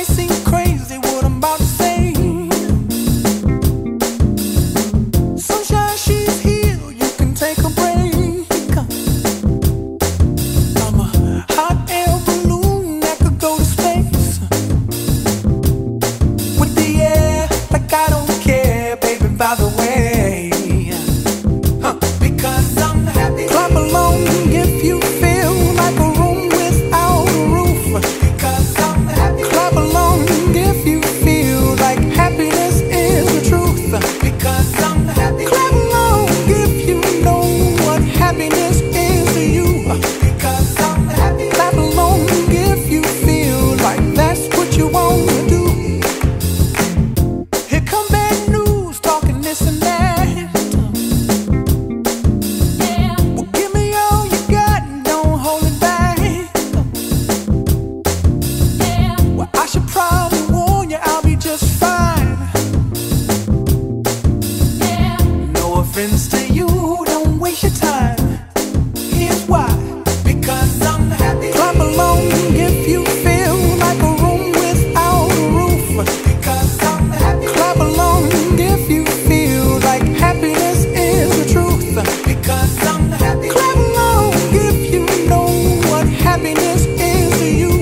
might seem crazy what I'm about to say. Sunshine, she's here, you can take a break. I'm a hot air balloon that could go to space. With the air, like I don't care, baby, by the way. Because I'm happy. Clap along if you feel like a room without a roof. Because I'm happy. Clap along if you feel like happiness is the truth. Because I'm happy. Clap along if you know what happiness is to you. Because I'm happy. Clap along if you feel like that's what you want to do. Here come bad news, talking this and that. Friends to you, don't waste your time. Here's why. Because I'm happy. Clap along if you feel like a room without a roof. Because I'm happy. Clap along if you feel like happiness is the truth. Because I'm happy. Clap along if you know what happiness is to you.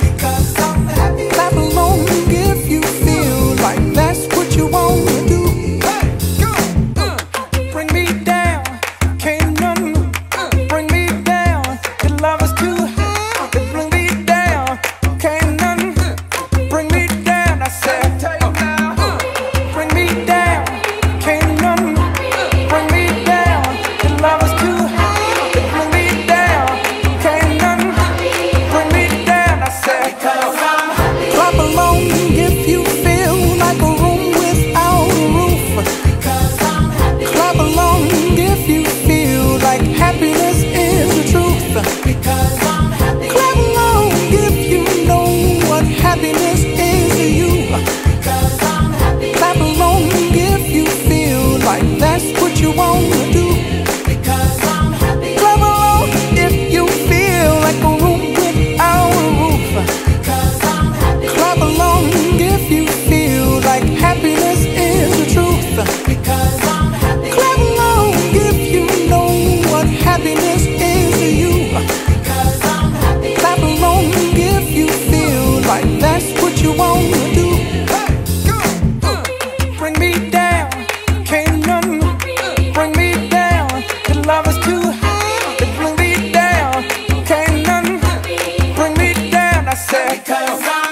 Because I'm happy. Clap along if you feel like that's what you want to do. Happiness is the truth. Because I'm happy. Clap along if you know what happiness is to you. Because I'm happy. Clap along if you feel like that's what you want to do. Because I'm happy. Clap along if you feel like a room without a roof. Because I'm happy. Clap along if you feel like happiness is the truth. Because I'm happy. Clap along if you know what happiness is to you. Because I'm happy. Clap along if you feel like that's what you want to do. Hey, go. Bring me down, can't none bring me down. The love is too high, it bring me down, can't none bring me down. I said because I'm